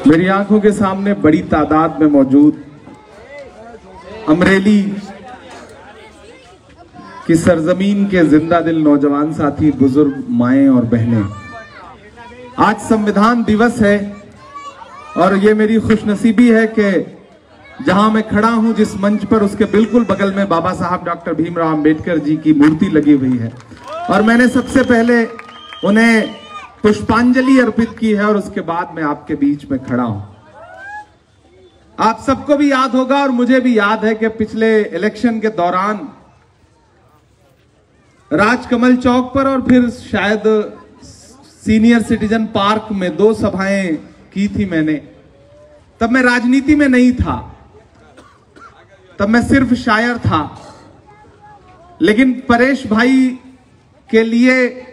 मेरी आंखों के सामने बड़ी तादाद में मौजूद अमरेली की सरजमीन के जिंदा दिल नौजवान साथी, बुजुर्ग, माएं और बहनें, आज संविधान दिवस है और ये मेरी खुशनसीबी है कि जहां मैं खड़ा हूं जिस मंच पर, उसके बिल्कुल बगल में बाबा साहब डॉक्टर भीमराव अंबेडकर जी की मूर्ति लगी हुई है और मैंने सबसे पहले उन्हें पुष्पांजलि अर्पित की है और उसके बाद मैं आपके बीच में खड़ा हूं। आप सबको भी याद होगा और मुझे भी याद है कि पिछले इलेक्शन के दौरान राजकमल चौक पर और फिर शायद सीनियर सिटीजन पार्क में 2 सभाएं की थी मैंने। तब मैं राजनीति में नहीं था, तब मैं सिर्फ शायर था, लेकिन परेश भाई के लिए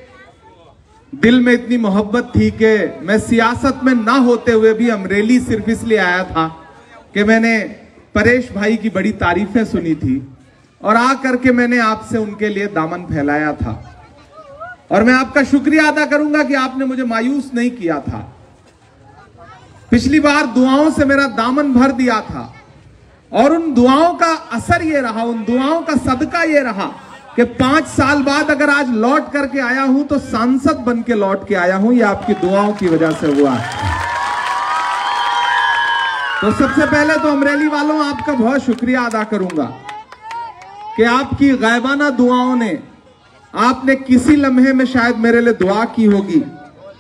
दिल में इतनी मोहब्बत थी कि मैं सियासत में ना होते हुए भी अमरेली सिर्फ इसलिए आया था कि मैंने परेश भाई की बड़ी तारीफें सुनी थी और आकर के मैंने आपसे उनके लिए दामन फैलाया था। और मैं आपका शुक्रिया अदा करूंगा कि आपने मुझे मायूस नहीं किया था। पिछली बार दुआओं से मेरा दामन भर दिया था और उन दुआओं का असर ये रहा, उन दुआओं का सदका ये रहा कि 5 साल बाद अगर आज लौट करके आया हूं तो सांसद बन के लौट के आया हूं। ये आपकी दुआओं की वजह से हुआ है। तो सबसे पहले तो अमरेली वालों, आपका बहुत शुक्रिया अदा करूंगा कि आपकी गायबाना दुआओं ने, आपने किसी लम्हे में शायद मेरे लिए दुआ की होगी।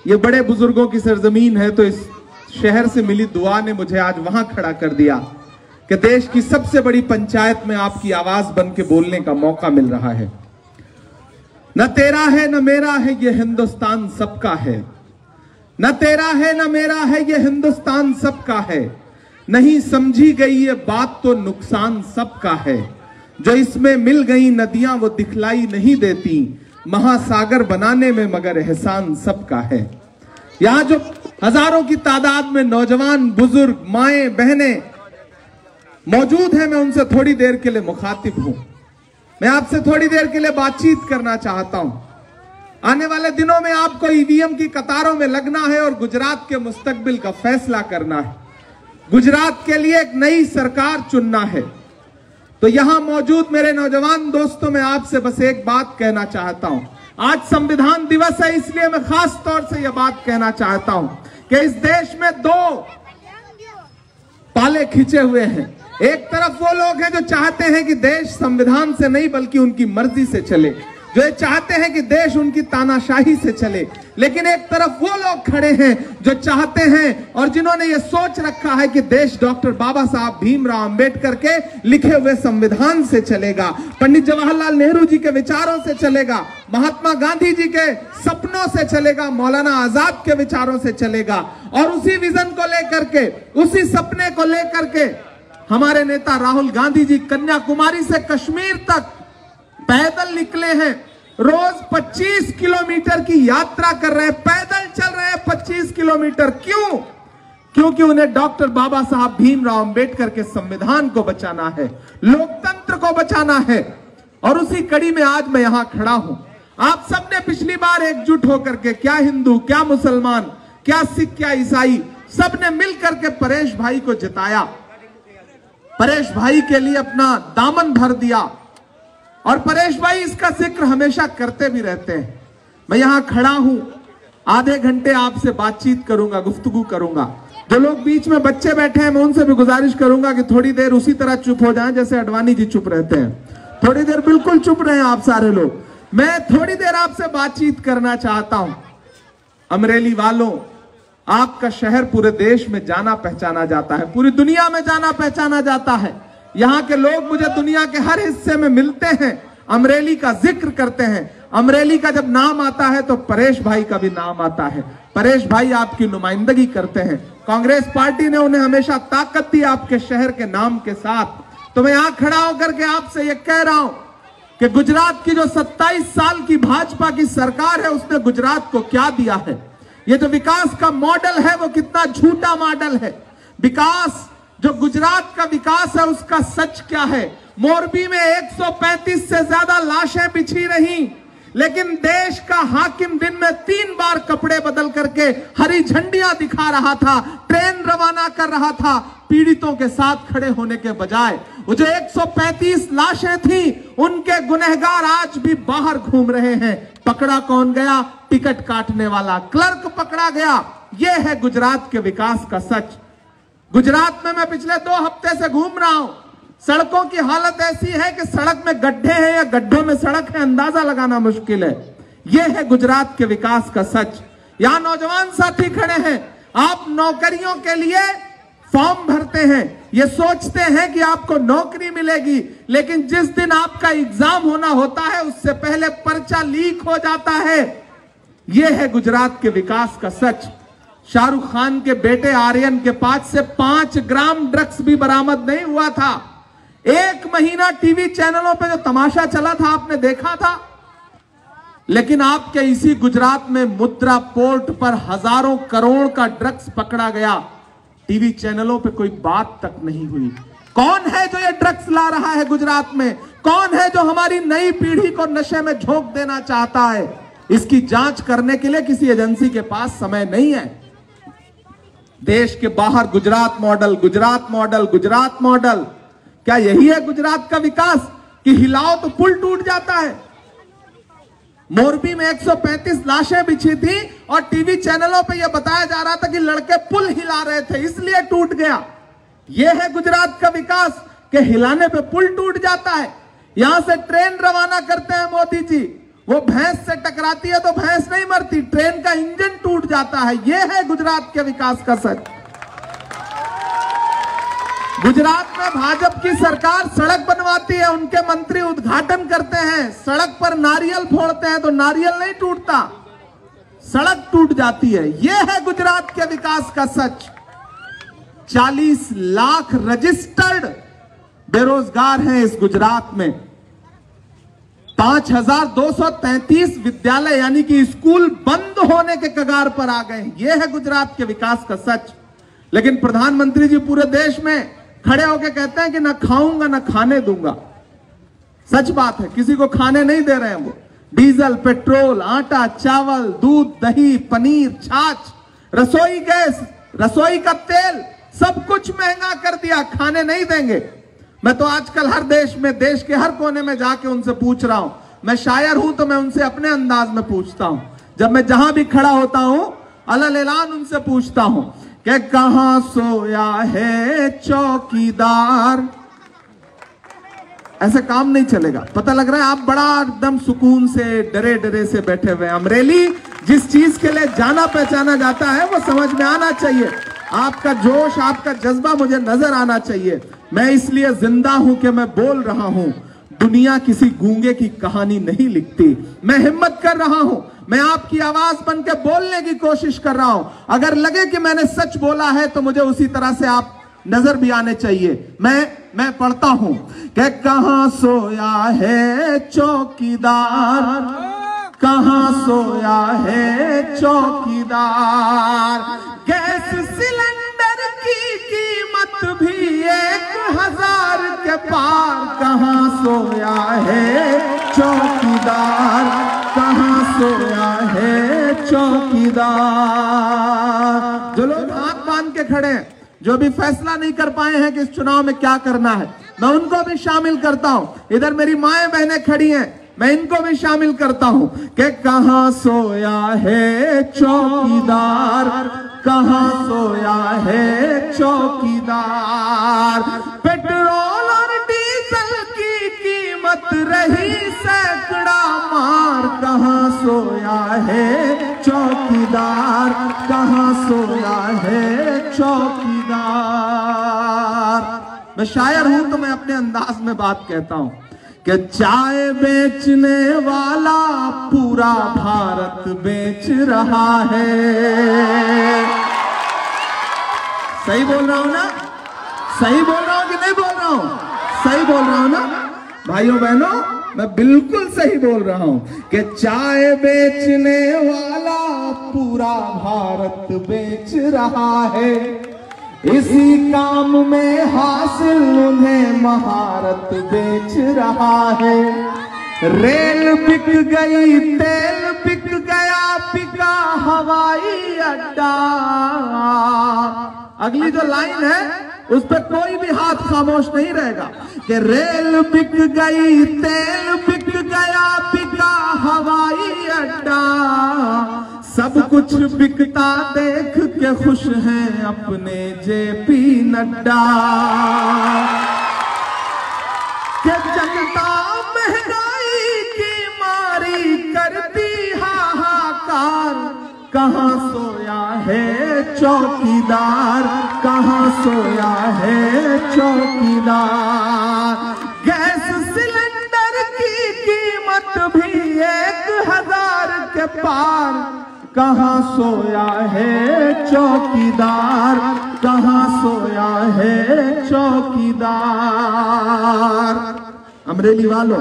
ये बड़े बुजुर्गों की सरजमीन है, तो इस शहर से मिली दुआ ने मुझे आज वहां खड़ा कर दिया कि देश की सबसे बड़ी पंचायत में आपकी आवाज बन के बोलने का मौका मिल रहा है। न तेरा है न मेरा है, ये हिंदुस्तान सबका है। न तेरा है न मेरा है, ये हिंदुस्तान सबका है। नहीं समझी गई ये बात तो नुकसान सबका है। जो इसमें मिल गई नदियां वो दिखलाई नहीं देती, महासागर बनाने में मगर एहसान सबका है। यहां जो हजारों की तादाद में नौजवान, बुजुर्ग, माएं, बहनें मौजूद हैं, मैं उनसे थोड़ी देर के लिए मुखातिब हूं। मैं आपसे थोड़ी देर के लिए बातचीत करना चाहता हूं। आने वाले दिनों में आपको ईवीएम की कतारों में लगना है और गुजरात के मुस्तकबिल का फैसला करना है। गुजरात के लिए एक नई सरकार चुनना है। तो यहां मौजूद मेरे नौजवान दोस्तों, मैं आपसे बस एक बात कहना चाहता हूं। आज संविधान दिवस है, इसलिए मैं खास तौर से यह बात कहना चाहता हूं कि इस देश में 2 पाले खींचे हुए हैं। एक तरफ वो लोग हैं जो चाहते हैं कि देश संविधान से नहीं बल्कि उनकी मर्जी से चले, जो ये चाहते हैं कि देश उनकी तानाशाही से चले। लेकिन एक तरफ वो लोग खड़े हैं जो चाहते हैं और जिन्होंने ये सोच रखा है कि देश डॉक्टर बाबा साहब भीमराव अंबेडकर के लिखे हुए संविधान से चलेगा, पंडित जवाहरलाल नेहरू जी के विचारों से चलेगा, महात्मा गांधी जी के सपनों से चलेगा, मौलाना आजाद के विचारों से चलेगा। और उसी विजन को लेकर के, उसी सपने को लेकर के हमारे नेता राहुल गांधी जी कन्याकुमारी से कश्मीर तक पैदल निकले हैं। रोज 25 किलोमीटर की यात्रा कर रहे हैं, पैदल चल रहे हैं 25 किलोमीटर। क्यों? क्योंकि उन्हें डॉक्टर बाबा साहब भीमराव अंबेडकर के संविधान को बचाना है, लोकतंत्र को बचाना है। और उसी कड़ी में आज मैं यहां खड़ा हूं। आप सबने पिछली बार एकजुट होकर के, क्या हिंदू, क्या मुसलमान, क्या सिख, क्या ईसाई, सबने मिलकर के परेश भाई को जिताया, परेश भाई के लिए अपना दामन भर दिया। और परेश भाई इसका जिक्र हमेशा करते भी रहते हैं। मैं यहां खड़ा हूं, आधे घंटे आपसे बातचीत करूंगा, गुफ्तगू करूंगा। जो लोग बीच में बच्चे बैठे हैं, मैं उनसे भी गुजारिश करूंगा कि थोड़ी देर उसी तरह चुप हो जाएं जैसे अडवाणी जी चुप रहते हैं। थोड़ी देर बिल्कुल चुप रहे आप सारे लोग। मैं थोड़ी देर आपसे बातचीत करना चाहता हूं। अमरेली वालों, आपका शहर पूरे देश में जाना पहचाना जाता है, पूरी दुनिया में जाना पहचाना जाता है। यहां के लोग मुझे दुनिया के हर हिस्से में मिलते हैं, अमरेली का जिक्र करते हैं। अमरेली का जब नाम आता है तो परेश भाई का भी नाम आता है। परेश भाई आपकी नुमाइंदगी करते हैं। कांग्रेस पार्टी ने उन्हें हमेशा ताकत दी आपके शहर के नाम के साथ। तो मैं यहां खड़ा होकर के आपसे यह कह रहा हूं कि गुजरात की जो 27 साल की भाजपा की सरकार है, उसने गुजरात को क्या दिया है। ये जो विकास का मॉडल है वो कितना झूठा मॉडल है। विकास, जो गुजरात का विकास है, उसका सच क्या है। मोरबी में 135 से ज्यादा लाशें बिछी रही, लेकिन देश का हाकिम दिन में 3 बार कपड़े बदल करके हरी झंडियां दिखा रहा था, ट्रेन रवाना कर रहा था, पीड़ितों के साथ खड़े होने के बजाय। वो जो 135 लाशें थी, उनके गुनहगार आज भी बाहर घूम रहे हैं। पकड़ा कौन गया? टिकट काटने वाला क्लर्क पकड़ा गया। यह है गुजरात के विकास का सच। गुजरात में मैं पिछले 2 हफ्ते से घूम रहा हूं। सड़कों की हालत ऐसी है कि सड़क में गड्ढे हैं या गड्ढों में सड़क है, अंदाजा लगाना मुश्किल है। यह है गुजरात के विकास का सच। यहां नौजवान साथी खड़े हैं, आप नौकरियों के लिए फॉर्म भरते हैं, ये सोचते हैं कि आपको नौकरी मिलेगी, लेकिन जिस दिन आपका एग्जाम होना होता है उससे पहले पर्चा लीक हो जाता है। यह है गुजरात के विकास का सच। शाहरुख खान के बेटे आर्यन के पास से 5 ग्राम ड्रग्स भी बरामद नहीं हुआ था। 1 महीना टीवी चैनलों पे जो तमाशा चला था आपने देखा था। लेकिन आपके इसी गुजरात में मुद्रा पोर्ट पर हजारों करोड़ का ड्रग्स पकड़ा गया, टीवी चैनलों पे कोई बात तक नहीं हुई। कौन है जो ये ड्रग्स ला रहा है गुजरात में? कौन है जो हमारी नई पीढ़ी को नशे में झोंक देना चाहता है? इसकी जांच करने के लिए किसी एजेंसी के पास समय नहीं है। देश के बाहर Gujarat model, Gujarat model, Gujarat model, क्या यही है गुजरात का विकास कि हिलाओ तो पुल टूट जाता है? मोरबी में 135 लाशें बिछी थी और टीवी चैनलों पे यह बताया जा रहा था कि लड़के पुल हिला रहे थे इसलिए टूट गया। यह है गुजरात का विकास कि हिलाने पे पुल टूट जाता है। यहां से ट्रेन रवाना करते हैं मोदी जी, वो भैंस से टकराती है तो भैंस नहीं मरती, ट्रेन का इंजन टूट जाता है। यह है गुजरात के विकास का सच। गुजरात में भाजपा की सरकार सड़क बनवाती है, उनके मंत्री उद्घाटन करते हैं, सड़क पर नारियल फोड़ते हैं तो नारियल नहीं टूटता, सड़क टूट जाती है। यह है गुजरात के विकास का सच। 40 लाख रजिस्टर्ड बेरोजगार हैं इस गुजरात में। 5233 विद्यालय यानी कि स्कूल बंद होने के कगार पर आ गए। यह है गुजरात के विकास का सच। लेकिन प्रधानमंत्री जी पूरे देश में खड़े होकर कहते हैं कि ना खाऊंगा ना खाने दूंगा। सच बात है, किसी को खाने नहीं दे रहे हैं वो। डीजल, पेट्रोल, आटा, चावल, दूध, दही, पनीर, छाछ, रसोई गैस, रसोई का तेल, सब कुछ महंगा कर दिया, खाने नहीं देंगे। मैं तो आजकल हर देश में, देश के हर कोने में जाके उनसे पूछ रहा हूं। मैं शायर हूं तो मैं उनसे अपने अंदाज में पूछता हूं। जब मैं जहां भी खड़ा होता हूं अलल ऐलान उनसे पूछता हूं कि कहां सोया है चौकीदार। ऐसे काम नहीं चलेगा। पता लग रहा है आप बड़ा एकदम सुकून से, डरे डरे से बैठे हुए। अमरेली जिस चीज के लिए जाना पहचाना जाता है वो समझ में आना चाहिए। आपका जोश, आपका जज्बा मुझे नजर आना चाहिए। मैं इसलिए जिंदा हूं कि मैं बोल रहा हूं। दुनिया किसी गूंगे की कहानी नहीं लिखती। मैं हिम्मत कर रहा हूं, मैं आपकी आवाज बन के बोलने की कोशिश कर रहा हूं। अगर लगे कि मैंने सच बोला है तो मुझे उसी तरह से आप नजर भी आने चाहिए। मैं पढ़ता हूं कि कहां सोया है चौकीदार, कहां सोया है चौकीदार। गैस सिलेंडर की कीमत भी 1000 के पार। कहां सोया है चौकीदार, कहां सोया है चौकीदार। जो लोग हाथ बांध के खड़े हैं, जो भी फैसला नहीं कर पाए हैं कि इस चुनाव में क्या करना है, मैं उनको भी शामिल करता हूं। इधर मेरी माएं बहनें खड़ी हैं, मैं इनको भी शामिल करता हूं कि कहां सोया है चौकीदार, कहां सोया है चौकीदार। पेट्रोल और डीजल की कीमत रही सैकड़ा मार। कहां सोया है चौकीदार, कहां सोया है चौकीदार। मैं शायर हूं तो मैं अपने अंदाज में बात कहता हूं कि चाय बेचने वाला पूरा भारत बेच रहा है। सही बोल रहा हूं ना? सही बोल रहा हूं कि नहीं बोल रहा हूं? सही बोल रहा हूं ना भाइयों बहनों? मैं बिल्कुल सही बोल रहा हूं कि चाय बेचने वाला पूरा भारत बेच रहा है। इसी काम में हासिल उन्हें महारत बेच रहा है। रेल बिक गई, तेल बिक गया, बिका हवाई अड्डा। अगली जो लाइन है उस पर कोई भी हाथ खामोश नहीं रहेगा कि रेल बिक गई, तेल बिक गया, बिका हवाई अड्डा। सब कुछ बिकता देख के खुश हैं अपने जेपी नड्डा। कि जनता महंगाई की मारी करती हाहाकार, कहां सोया है चौकीदार, कहां सोया है चौकीदार। गैस सिलेंडर की कीमत भी 1000 के पार, कहां सोया है चौकीदार, कहां सोया है चौकीदार। अमरेली वालों,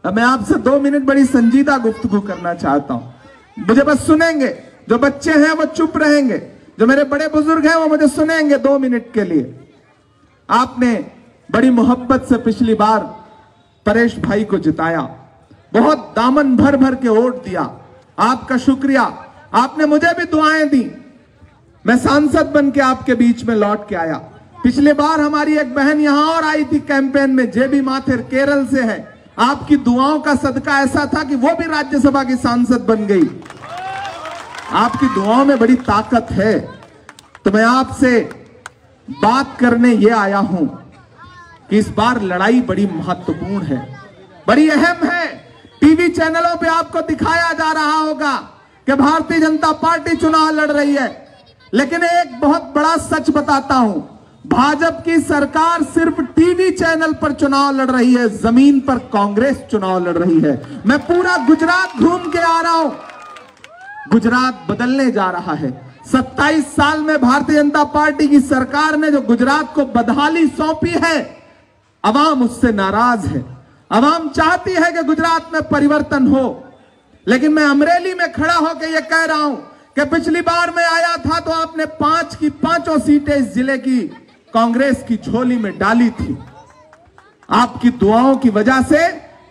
अब मैं आपसे 2 मिनट बड़ी संजीदा गुफ्तगू करना चाहता हूं। मुझे बस सुनेंगे, जो बच्चे हैं वो चुप रहेंगे, जो मेरे बड़े बुजुर्ग हैं वो मुझे सुनेंगे 2 मिनट के लिए। आपने बड़ी मोहब्बत से पिछली बार परेश भाई को जिताया, बहुत दामन भर भर के वोट दिया, आपका शुक्रिया। आपने मुझे भी दुआएं दी, मैं सांसद बन के आपके बीच में लौट के आया। पिछली बार हमारी एक बहन यहां और आई थी कैंपेन में, जेबी माथुर केरल से है। आपकी दुआओं का सदका ऐसा था कि वो भी राज्यसभा की सांसद बन गई। आपकी दुआओं में बड़ी ताकत है। तो मैं आपसे बात करने ये आया हूं कि इस बार लड़ाई बड़ी महत्वपूर्ण है, बड़ी अहम है। टीवी चैनलों पे आपको दिखाया जा रहा होगा कि भारतीय जनता पार्टी चुनाव लड़ रही है, लेकिन एक बहुत बड़ा सच बताता हूं, भाजपा की सरकार सिर्फ टीवी चैनल पर चुनाव लड़ रही है, जमीन पर कांग्रेस चुनाव लड़ रही है। मैं पूरा गुजरात घूम के आ रहा हूं, गुजरात बदलने जा रहा है। 27 साल में भारतीय जनता पार्टी की सरकार ने जो गुजरात को बदहाली सौंपी है, अवाम उससे नाराज है। अवाम चाहती है कि गुजरात में परिवर्तन हो, लेकिन मैं अमरेली में खड़ा होकर यह कह रहा हूं कि पिछली बार मैं आया था तो आपने 5 की 5 सीटें इस जिले की कांग्रेस की झोली में डाली थी। आपकी दुआओं की वजह से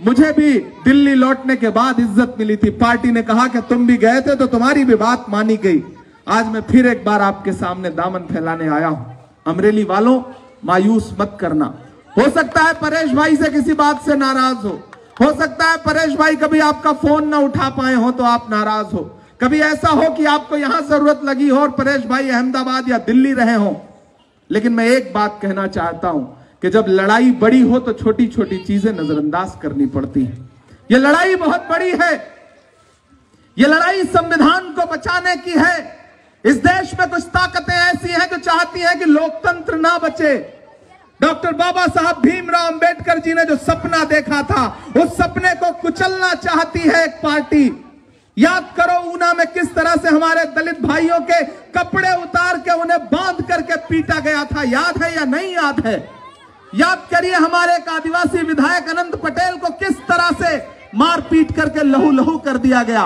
मुझे भी दिल्ली लौटने के बाद इज्जत मिली थी। पार्टी ने कहा कि तुम भी गए थे तो तुम्हारी भी बात मानी गई। आज मैं फिर एक बार आपके सामने दामन फैलाने आया हूं। अमरेली वालों, मायूस मत करना। हो सकता है परेश भाई से किसी बात से नाराज हो सकता है परेश भाई कभी आपका फोन ना उठा पाए हो तो आप नाराज हो, कभी ऐसा हो कि आपको यहां जरूरत लगी हो और परेश भाई अहमदाबाद या दिल्ली रहे हो। लेकिन मैं एक बात कहना चाहता हूं कि जब लड़ाई बड़ी हो तो छोटी छोटी चीजें नजरअंदाज करनी पड़ती हैं। यह लड़ाई बहुत बड़ी है, यह लड़ाई संविधान को बचाने की है। इस देश में कुछ ताकतें ऐसी हैं जो चाहती हैं कि लोकतंत्र ना बचे। डॉक्टर बाबा साहब भीमराव अंबेडकर जी ने जो सपना देखा था, उस सपने को कुचलना चाहती है एक पार्टी। याद करो ऊना में किस तरह से हमारे दलित भाइयों के कपड़े उतार के उन्हें बांध करके पीटा गया था, याद है या नहीं याद है? याद करिए हमारे एक आदिवासी विधायक अनंत पटेल को किस तरह से मार पीट करके लहू लहू कर दिया गया,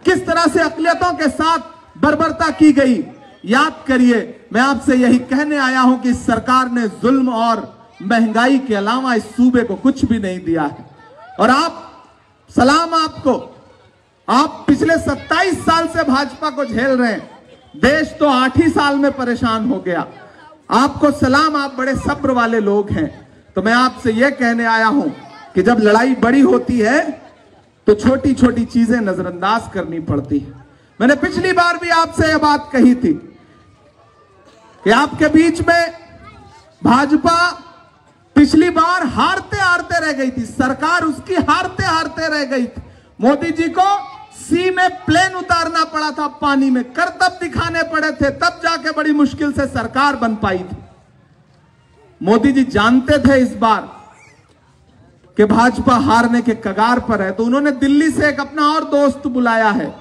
किस तरह से अक़लियतों के साथ बर्बरता की गई। याद करिए। मैं आपसे यही कहने आया हूं कि सरकार ने जुल्म और महंगाई के अलावा इस सूबे को कुछ भी नहीं दिया है। और आप, सलाम आपको, आप पिछले 27 साल से भाजपा को झेल रहे हैं, देश तो 8 ही साल में परेशान हो गया। आपको सलाम, आप बड़े सब्र वाले लोग हैं। तो मैं आपसे यह कहने आया हूं कि जब लड़ाई बड़ी होती है तो छोटी छोटी चीजें नजरअंदाज करनी पड़ती है। मैंने पिछली बार भी आपसे यह बात कही थी कि आपके बीच में भाजपा पिछली बार हारते हारते रह गई थी, सरकार उसकी हारते हारते रह गई थी। मोदी जी को सी में प्लेन उतारना पड़ा था, पानी में करतब दिखाने पड़े थे, तब जाके बड़ी मुश्किल से सरकार बन पाई थी। मोदी जी जानते थे इस बार कि भाजपा हारने के कगार पर है, तो उन्होंने दिल्ली से एक अपना और दोस्त बुलाया है।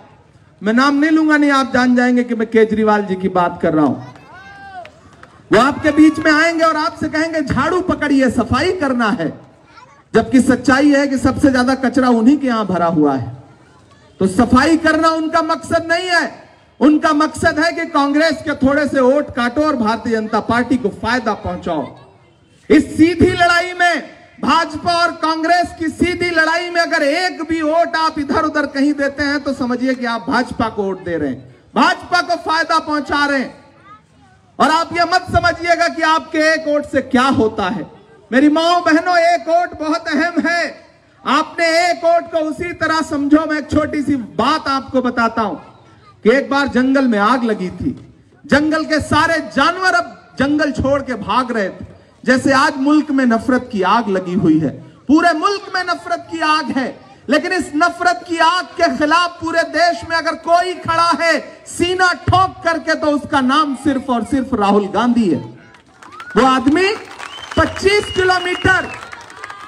मैं नाम नहीं लूंगा, नहीं आप जान जाएंगे कि मैं केजरीवाल जी की बात कर रहा हूं। वो आपके बीच में आएंगे और आपसे कहेंगे झाड़ू पकड़िए, सफाई करना है, जबकि सच्चाई है कि सबसे ज्यादा कचरा उन्हीं के यहां भरा हुआ है। तो सफाई करना उनका मकसद नहीं है, उनका मकसद है कि कांग्रेस के थोड़े से वोट काटो और भारतीय जनता पार्टी को फायदा पहुंचाओ। इस सीधी लड़ाई में भाजपा और कांग्रेस की सीधी लड़ाई में अगर एक भी वोट आप इधर उधर कहीं देते हैं तो समझिए कि आप भाजपा को वोट दे रहे हैं, भाजपा को फायदा पहुंचा रहे हैं। और आप ये मत समझिएगा कि आपके एक वोट से क्या होता है। मेरी माओ बहनों, एक वोट बहुत अहम है। आपने एक वोट को उसी तरह समझो। मैं एक छोटी सी बात आपको बताता हूं कि एक बार जंगल में आग लगी थी, जंगल के सारे जानवर अब जंगल छोड़ के भाग रहे थे। जैसे आज मुल्क में नफरत की आग लगी हुई है, पूरे मुल्क में नफरत की आग है, लेकिन इस नफरत की आग के खिलाफ पूरे देश में अगर कोई खड़ा है सीना ठोक करके, तो उसका नाम सिर्फ और सिर्फ राहुल गांधी है। वो आदमी 25 किलोमीटर,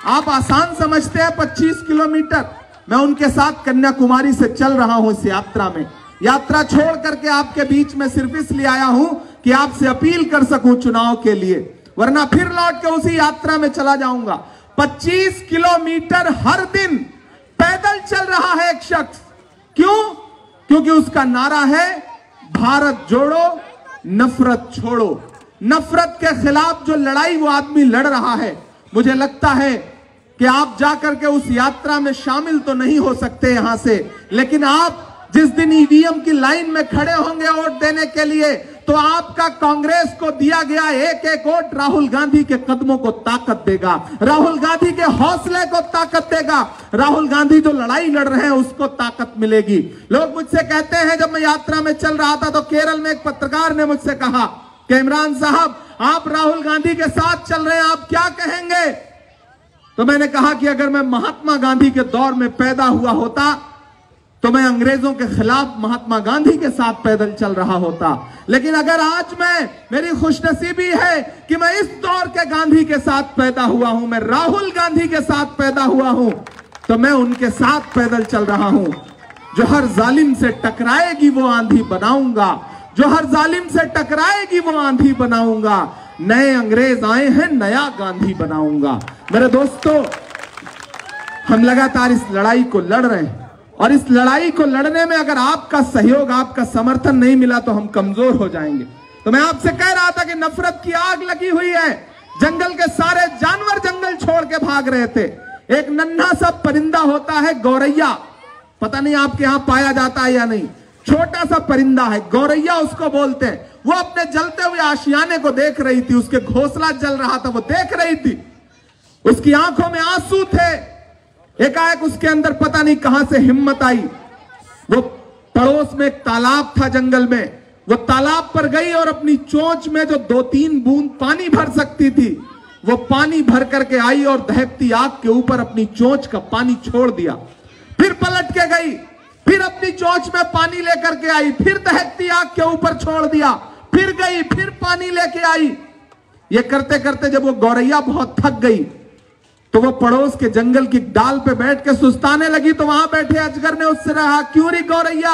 आप आसान समझते हैं 25 किलोमीटर, मैं उनके साथ कन्याकुमारी से चल रहा हूं इस यात्रा में। यात्रा छोड़ करके आपके बीच में सिर्फ इसलिए आया हूं कि आपसे अपील कर सकूं चुनाव के लिए, वरना फिर लौट के उसी यात्रा में चला जाऊंगा। 25 किलोमीटर हर दिन पैदल चल रहा है एक शख्स। क्यों? क्योंकि उसका नारा है भारत जोड़ो नफरत छोड़ो। नफरत के खिलाफ जो लड़ाई वो आदमी लड़ रहा है, मुझे लगता है कि आप जाकर के उस यात्रा में शामिल तो नहीं हो सकते यहां से, लेकिन आप जिस दिन ईवीएम की लाइन में खड़े होंगे वोट देने के लिए, तो आपका कांग्रेस को दिया गया एक एक वोट राहुल गांधी के कदमों को ताकत देगा, राहुल गांधी के हौसले को ताकत देगा, राहुल गांधी जो लड़ाई लड़ रहे हैं उसको ताकत मिलेगी। लोग मुझसे कहते हैं, जब मैं यात्रा में चल रहा था तो केरल में एक पत्रकार ने मुझसे कहा कि इमरान साहब आप राहुल गांधी के साथ चल रहे हैं, आप क्या कहेंगे? तो मैंने कहा कि अगर मैं महात्मा गांधी के दौर में पैदा हुआ होता तो मैं अंग्रेजों के खिलाफ महात्मा गांधी के साथ पैदल चल रहा होता, लेकिन अगर आज मेरी खुशनसीबी है कि मैं इस दौर के गांधी के साथ पैदा हुआ हूं, मैं राहुल गांधी के साथ पैदा हुआ हूं, तो मैं उनके साथ पैदल चल रहा हूं। जो हर जालिम से टकराएगी वो आंधी बनाऊंगा, जो हर जालिम से टकराएगी वो आंधी बनाऊंगा। नए अंग्रेज आए हैं, नया गांधी बनाऊंगा। मेरे दोस्तों, हम लगातार इस लड़ाई को लड़ रहे हैं, और इस लड़ाई को लड़ने में अगर आपका सहयोग, आपका समर्थन नहीं मिला तो हम कमजोर हो जाएंगे। तो मैं आपसे कह रहा था कि नफरत की आग लगी हुई है, जंगल के सारे जानवर जंगल छोड़ के भाग रहे थे। एक नन्हा सा परिंदा होता है गौरैया, पता नहीं आपके यहां पाया जाता है या नहीं, छोटा सा परिंदा है, गौरैया उसको बोलते हैं। वो अपने जलते हुए आशियाने को देख रही थी, उसके घोंसला जल रहा था, वो देख रही थी, उसकी आंखों में आंसू थे। एकाएक उसके अंदर पता नहीं कहां से हिम्मत आई, वो पड़ोस में एक तालाब था जंगल में, वो तालाब पर गई और अपनी चोंच में जो 2-3 बूंद पानी भर सकती थी वो पानी भर करके आई और दहकती आग के ऊपर अपनी चोंच का पानी छोड़ दिया। फिर पलट के गई, फिर अपनी चोंच में पानी लेकर के आई, फिर दहकती आग के ऊपर छोड़ दिया, फिर गई, फिर पानी लेके आई। ये करते करते जब वो गौरैया बहुत थक गई तो वो पड़ोस के जंगल की डाल पे बैठ के सुस्ताने लगी। तो वहां बैठे अजगर ने उससे कहा, क्यों री गौरैया,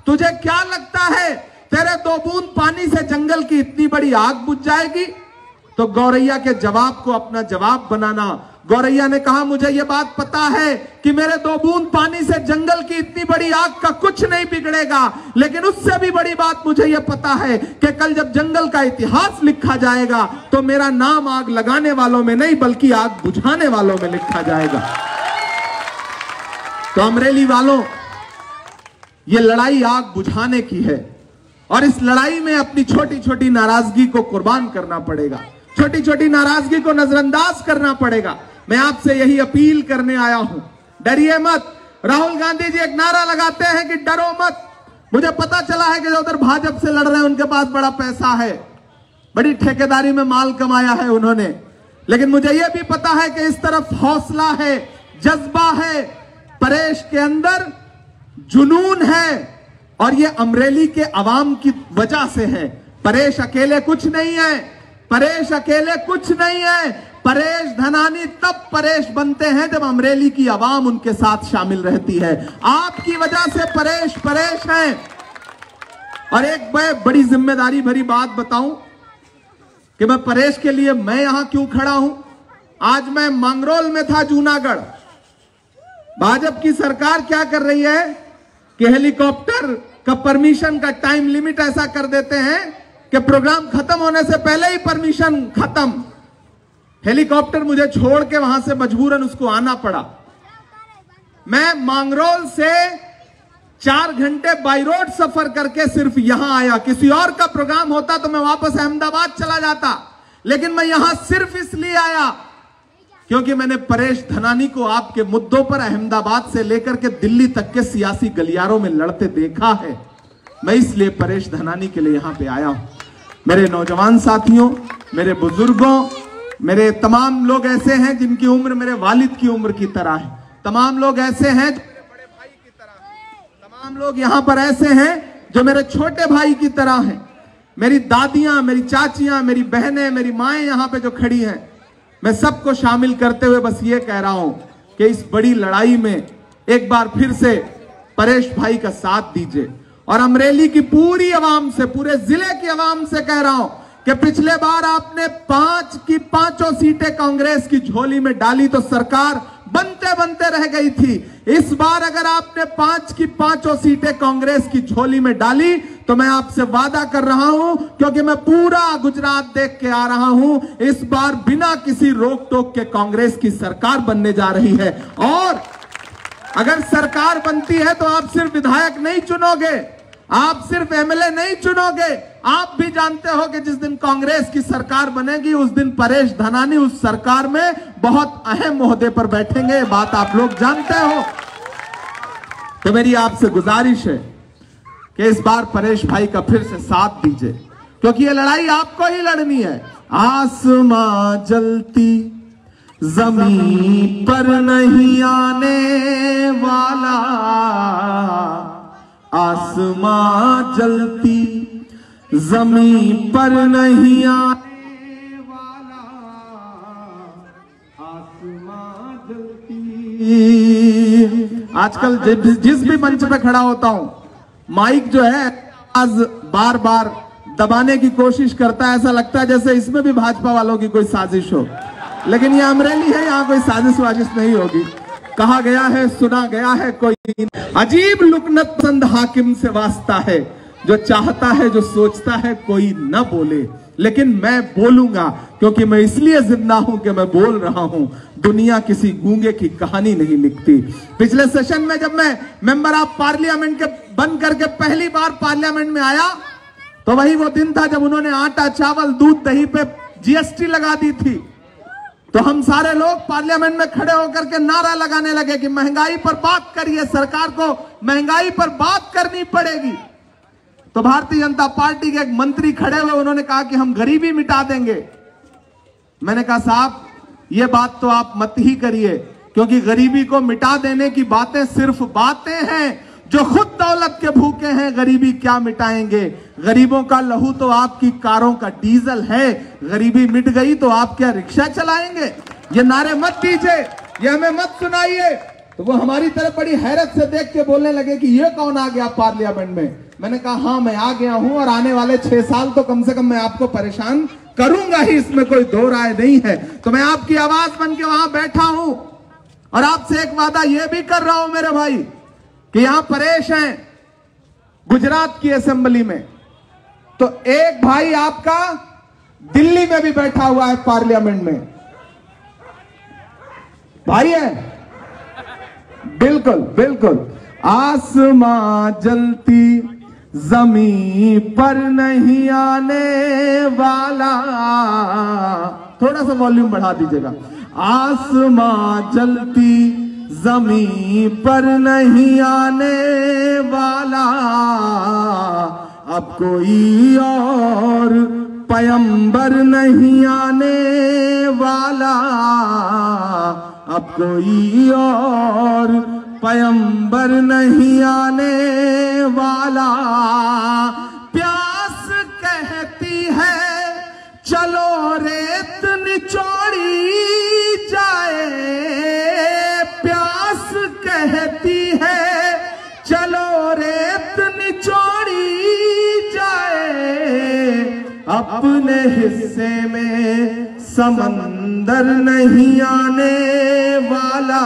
तुझे क्या लगता है तेरे 2 बूंद पानी से जंगल की इतनी बड़ी आग बुझ जाएगी? तो गौरैया के जवाब को अपना जवाब बनाना। गौरैया ने कहा, मुझे यह बात पता है कि मेरे 2 बूंद पानी से जंगल की इतनी बड़ी आग का कुछ नहीं बिगड़ेगा, लेकिन उससे भी बड़ी बात मुझे यह पता है कि कल जब जंगल का इतिहास लिखा जाएगा तो मेरा नाम आग लगाने वालों में नहीं बल्कि आग बुझाने वालों में लिखा जाएगा। तो अमरेली वालों, ये लड़ाई आग बुझाने की है, और इस लड़ाई में अपनी छोटी छोटी नाराजगी को कुर्बान करना पड़ेगा, छोटी छोटी नाराजगी को नजरअंदाज करना पड़ेगा। मैं आपसे यही अपील करने आया हूं, डरिए मत। राहुल गांधी जी एक नारा लगाते हैं कि डरो मत। मुझे पता चला है कि जो उधर भाजपा से लड़ रहे हैं उनके पास बड़ा पैसा है, बड़ी ठेकेदारी में माल कमाया है उन्होंने, लेकिन मुझे यह भी पता है कि इस तरफ हौसला है, जज्बा है, परेश के अंदर जुनून है, और ये अमरेली के अवाम की वजह से है। परेश अकेले कुछ नहीं है, परेश अकेले कुछ नहीं है। परेश धनानी तब परेश बनते हैं जब अमरेली की आवाम उनके साथ शामिल रहती है। आपकी वजह से परेश परेश हैं। और एक बड़ी जिम्मेदारी भरी बात बताऊं कि मैं परेश के लिए मैं यहां क्यों खड़ा हूं। आज मैं मंगरोल में था, जूनागढ़। भाजपा की सरकार क्या कर रही है कि हेलीकॉप्टर का परमिशन का टाइम लिमिट ऐसा कर देते हैं कि प्रोग्राम खत्म होने से पहले ही परमिशन खत्म। हेलीकॉप्टर मुझे छोड़ के वहां से मजबूरन उसको आना पड़ा। मैं मांगरोल से 4 घंटे बाई रोड सफर करके सिर्फ यहां आया। किसी और का प्रोग्राम होता तो मैं वापस अहमदाबाद चला जाता, लेकिन मैं यहां सिर्फ इसलिए आया क्योंकि मैंने परेश धनानी को आपके मुद्दों पर अहमदाबाद से लेकर के दिल्ली तक के सियासी गलियारों में लड़ते देखा है। मैं इसलिए परेश धनानी के लिए यहां पे आया हूं। मेरे नौजवान साथियों, मेरे बुजुर्गों, मेरे तमाम लोग ऐसे हैं जिनकी उम्र मेरे वालिद की उम्र की तरह है। तमाम लोग ऐसे हैं जो मेरे बड़े भाई की तरह हैं। तमाम लोग यहां पर ऐसे हैं जो मेरे छोटे भाई की तरह हैं। मेरी दादियां, मेरी चाचियां, मेरी बहनें, मेरी माएं यहां पे जो खड़ी हैं, मैं सबको शामिल करते हुए बस ये कह रहा हूं कि इस बड़ी लड़ाई में एक बार फिर से परेश भाई का साथ दीजिए। और अमरेली की पूरी आवाम से, पूरे जिले की आवाम से कह रहा हूं कि पिछले बार आपने 5 की 5 सीटें कांग्रेस की झोली में डाली तो सरकार बनते बनते रह गई थी। इस बार अगर आपने 5 की 5 सीटें कांग्रेस की झोली में डाली तो मैं आपसे वादा कर रहा हूं, क्योंकि मैं पूरा गुजरात देख के आ रहा हूं, इस बार बिना किसी रोक टोक के कांग्रेस की सरकार बनने जा रही है। और अगर सरकार बनती है तो आप सिर्फ विधायक नहीं चुनोगे, आप सिर्फ एमएलए नहीं चुनोगे, आप भी जानते हो कि जिस दिन कांग्रेस की सरकार बनेगी उस दिन परेश धनानी उस सरकार में बहुत अहम ओहदे पर बैठेंगे। ये बात आप लोग जानते हो। तो मेरी आपसे गुजारिश है कि इस बार परेश भाई का फिर से साथ दीजिए, क्योंकि ये लड़ाई आपको ही लड़नी है। आसमां जलती जमीन पर नहीं आने वाला, आसमां जलती जमीन पर नहीं आने वाला, आसमां जलती। आजकल जिस भी मंच पे खड़ा होता हूं, माइक जो है आज बार बार दबाने की कोशिश करता है। ऐसा लगता है जैसे इसमें भी भाजपा वालों की कोई साजिश हो, लेकिन ये अमरेली है, यहां कोई साजिश वाजिश नहीं होगी। कहा गया है, सुना गया है, कोई अजीब लुकनत पसंद हाकिम से वास्ता है, जो चाहता है, जो सोचता है, कोई न बोले, लेकिन मैं बोलूंगा, क्योंकि मैं इसलिए जिंदा हूं कि मैं बोल रहा हूं। दुनिया किसी गूंगे की कहानी नहीं लिखती। पिछले सेशन में जब मैं मेंबर ऑफ पार्लियामेंट के बन करके पहली बार पार्लियामेंट में आया, तो वही वो दिन था जब उन्होंने आटा, चावल, दूध, दही पे जीएसटी लगा दी थी। तो हम सारे लोग पार्लियामेंट में खड़े होकर के नारा लगाने लगे कि महंगाई पर बात करिए, सरकार को महंगाई पर बात करनी पड़ेगी। तो भारतीय जनता पार्टी के एक मंत्री खड़े हुए, उन्होंने कहा कि हम गरीबी मिटा देंगे। मैंने कहा साहब, ये बात तो आप मत ही करिए, क्योंकि गरीबी को मिटा देने की बातें सिर्फ बातें हैं। जो खुद दौलत के भूखे हैं, गरीबी क्या मिटाएंगे? गरीबों का लहू तो आपकी कारों का डीजल है। गरीबी मिट गई तो आप क्या रिक्शा चलाएंगे? ये नारे मत दीजिए, ये हमें मत सुनाइए। तो वो हमारी तरफ बड़ी हैरत से देख के बोलने लगे कि ये कौन आ गया पार्लियामेंट में। मैंने कहा हाँ, मैं आ गया हूं, और आने वाले 6 साल तो कम से कम मैं आपको परेशान करूंगा ही, इसमें कोई दो राय नहीं है। तो मैं आपकी आवाज बन के वहां बैठा हूं, और आपसे एक वादा यह भी कर रहा हूं मेरे भाई, कि यहां परेश हैं गुजरात की असेंबली में, तो एक भाई आपका दिल्ली में भी बैठा हुआ है पार्लियामेंट में, भाई है। बिल्कुल बिल्कुल। आसमां जलती जमीन पर नहीं आने वाला, थोड़ा सा वॉल्यूम बढ़ा दीजिएगा। आसमां जलती जमीन पर नहीं आने वाला, अब कोई और पैगंबर नहीं आने वाला, अब कोई और पैगंबर नहीं आने वाला। प्यास कहती है चलो रेत निचोड़ी जाए, प्यास कहती है चलो रेत निचोड़ी जाए, अपने हिस्से में समंदर नहीं आने वाला,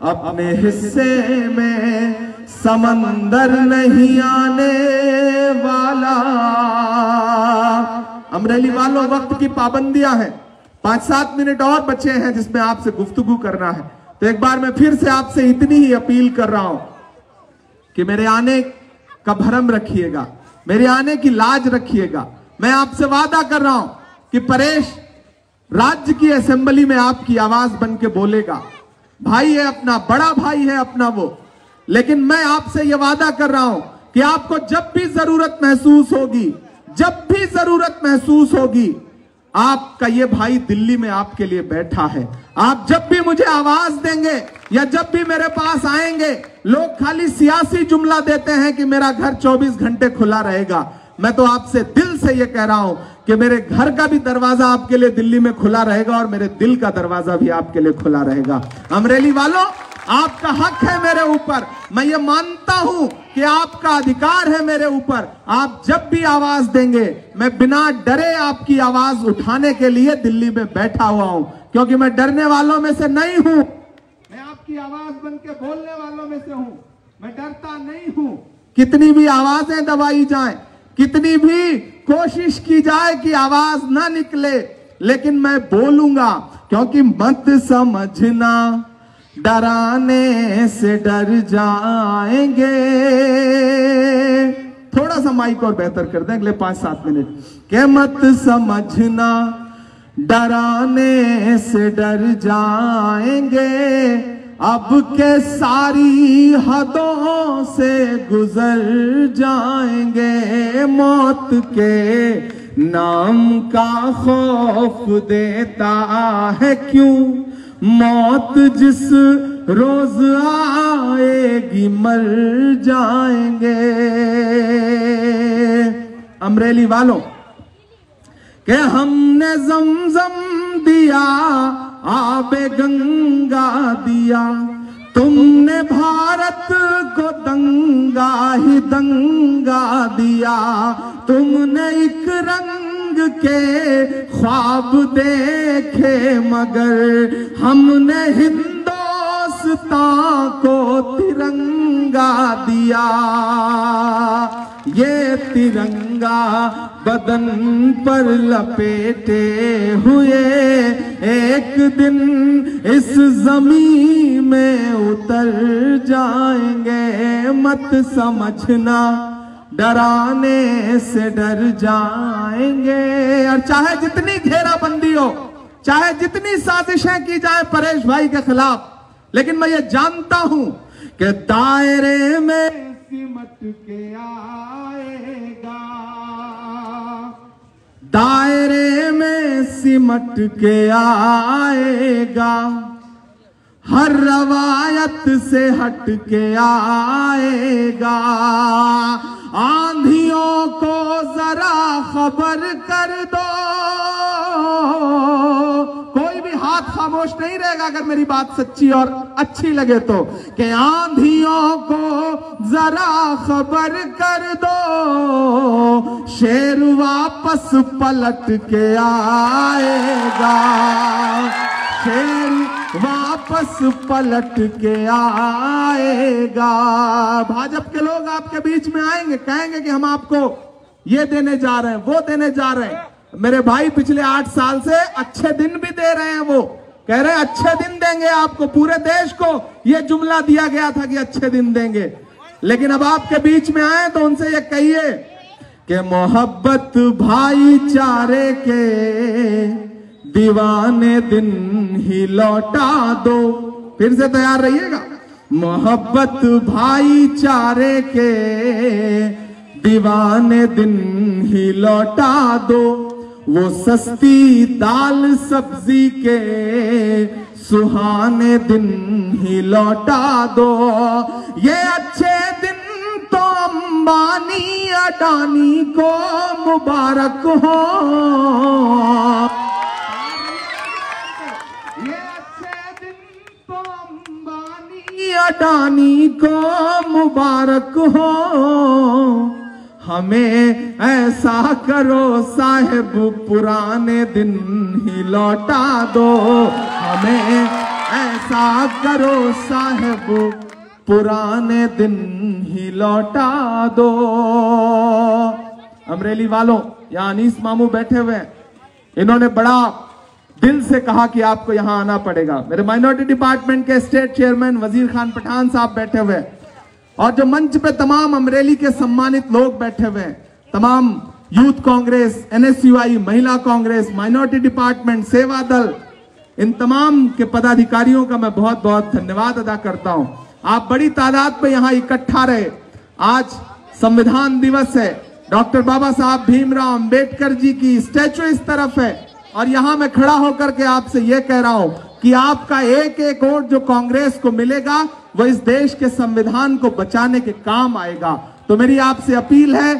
अपने हिस्से में समंदर नहीं आने वाला। अमरेली वालों, वक्त की पाबंदियां हैं। 5-7 मिनट और बचे हैं जिसमें आपसे गुफ्तगू करना है। तो एक बार मैं फिर से आपसे इतनी ही अपील कर रहा हूं कि मेरे आने का भरम रखिएगा, मेरे आने की लाज रखिएगा। मैं आपसे वादा कर रहा हूं कि परेश राज्य की असेंबली में आपकी आवाज बन के बोलेगा। भाई है अपना, बड़ा भाई है अपना वो। लेकिन मैं आपसे यह वादा कर रहा हूं कि आपको जब भी जरूरत महसूस होगी, जब भी जरूरत महसूस होगी, आपका ये भाई दिल्ली में आपके लिए बैठा है। आप जब भी मुझे आवाज देंगे या जब भी मेरे पास आएंगे, लोग खाली सियासी जुमला देते हैं कि मेरा घर 24 घंटे खुला रहेगा। मैं तो आपसे दिल से ये कह रहा हूं कि मेरे घर का भी दरवाजा आपके लिए दिल्ली में खुला रहेगा और मेरे दिल का दरवाजा भी आपके लिए खुला रहेगा। अमरेली वालों, आपका हक है मेरे ऊपर, मैं ये मानता हूं कि आपका अधिकार है मेरे ऊपर। आप जब भी आवाज देंगे, मैं बिना डरे आपकी आवाज उठाने के लिए दिल्ली में बैठा हुआ हूं, क्योंकि मैं डरने वालों में से नहीं हूं। मैं आपकी आवाज बन के बोलने वालों में से हूं। मैं डरता नहीं हूं। कितनी भी आवाजें दबाई जाएं, कितनी भी कोशिश की जाए कि आवाज ना निकले, लेकिन मैं बोलूंगा, क्योंकि मत समझना डराने से डर जाएंगे। थोड़ा सा माइक और बेहतर कर दें अगले 5-7 मिनट। के मत समझना डराने से डर जाएंगे, अब के सारी हदों से गुजर जाएंगे। मौत के नाम का खौफ देता है क्यों, मौत जिस रोज आएगी मर जाएंगे। अमरेली वालों, के हमने जमजम दिया, आबे गंगा दिया, तुमने भारत को दंगा ही दंगा दिया। तुमने एक रंग के ख्वाब देखे, मगर हमने हिंदुस्तान को तिरंगा दिया। ये तिरंगा बदन पर लपेटे हुए एक दिन इस जमीन में उतर जाएंगे। मत समझना डराने से डर जाएंगे। और चाहे जितनी घेराबंदी हो, चाहे जितनी साजिशें की जाए परेश भाई के खिलाफ, लेकिन मैं ये जानता हूं कि दायरे में सिमट के आएगा, दायरे में सिमट के आएगा, हर रवायत से हट के आएगा। आंधियों को जरा खबर कर दो, कोई भी हाथ खामोश नहीं रहेगा अगर मेरी बात सच्ची और अच्छी लगे तो, कि आंधियों को जरा खबर कर दो, शेर वापस पलट के आएगा, शेर वापस पलट के आएगा। भाजपा के लोग आपके बीच में आएंगे, कहेंगे कि हम आपको ये देने जा रहे हैं, वो देने जा रहे हैं। मेरे भाई पिछले 8 साल से अच्छे दिन भी दे रहे हैं, वो कह रहे हैं अच्छे दिन देंगे आपको। पूरे देश को ये जुमला दिया गया था कि अच्छे दिन देंगे, लेकिन अब आपके बीच में आए तो उनसे ये कहिए कि मोहब्बत भाईचारे के दीवाने दिन ही लौटा दो। फिर से तैयार रहिएगा। मोहब्बत भाईचारे के दीवाने दिन ही लौटा दो, वो सस्ती दाल सब्जी के सुहाने दिन ही लौटा दो। ये अच्छे दिन तो अंबानी अडानी को मुबारक हो, अडानी को मुबारक हो। हमें ऐसा करो साहेब पुराने दिन ही लौटा दो, हमें ऐसा करो साहेब पुराने दिन ही लौटा दो। अमरेली वालों, यहाँ अनीस मामू बैठे हुए हैं, इन्होंने बड़ा दिल से कहा कि आपको यहां आना पड़ेगा। मेरे माइनॉरिटी डिपार्टमेंट के स्टेट चेयरमैन वजीर खान पठान साहब बैठे हुए हैं, और जो मंच पे तमाम अमरेली के सम्मानित लोग बैठे हुए हैं, तमाम यूथ कांग्रेस, NSUI, महिला कांग्रेस, माइनॉरिटी डिपार्टमेंट, सेवा दल, इन तमाम के पदाधिकारियों का मैं बहुत बहुत धन्यवाद अदा करता हूं। आप बड़ी तादाद पे यहां इकट्ठा रहे। आज संविधान दिवस है, डॉक्टर बाबा साहब भीमराव अंबेडकर जी की स्टैचू इस तरफ है, और यहां मैं खड़ा होकर के आपसे यह कह रहा हूं कि आपका एक एक वोट जो कांग्रेस को मिलेगा वो इस देश के संविधान को बचाने के काम आएगा। तो मेरी आपसे अपील है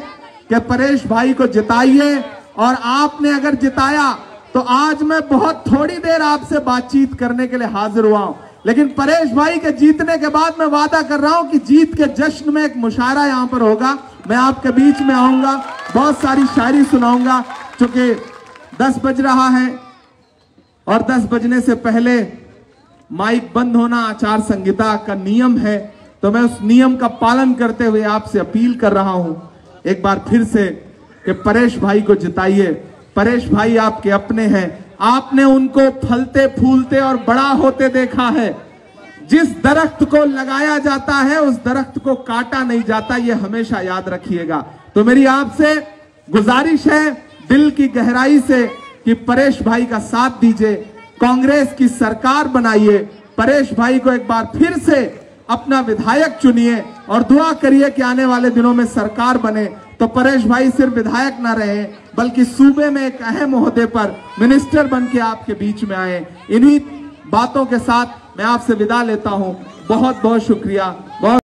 कि परेश भाई को जिताइए, और आपने अगर जिताया तो आज मैं बहुत थोड़ी देर आपसे बातचीत करने के लिए हाजिर हुआ हूं, लेकिन परेश भाई के जीतने के बाद मैं वादा कर रहा हूं कि जीत के जश्न में एक मुशायरा यहां पर होगा। मैं आपके बीच में आऊंगा, बहुत सारी शायरी सुनाऊंगा। चूंकि 10 बज रहा है और 10 बजने से पहले माइक बंद होना आचार संहिता का नियम है, तो मैं उस नियम का पालन करते हुए आपसे अपील कर रहा हूं एक बार फिर से कि परेश भाई को जिताइए। परेश भाई आपके अपने हैं, आपने उनको फलते फूलते और बड़ा होते देखा है। जिस दरख्त को लगाया जाता है उस दरख्त को काटा नहीं जाता, ये हमेशा याद रखिएगा। तो मेरी आपसे गुजारिश है दिल की गहराई से कि परेश भाई का साथ दीजिए, कांग्रेस की सरकार बनाइए, परेश भाई को एक बार फिर से अपना विधायक चुनिए और दुआ करिए कि आने वाले दिनों में सरकार बने तो परेश भाई सिर्फ विधायक ना रहे बल्कि सूबे में एक अहम ओहदे पर मिनिस्टर बन के आपके बीच में आए। इन्हीं बातों के साथ मैं आपसे विदा लेता हूं। बहुत बहुत शुक्रिया। बहुत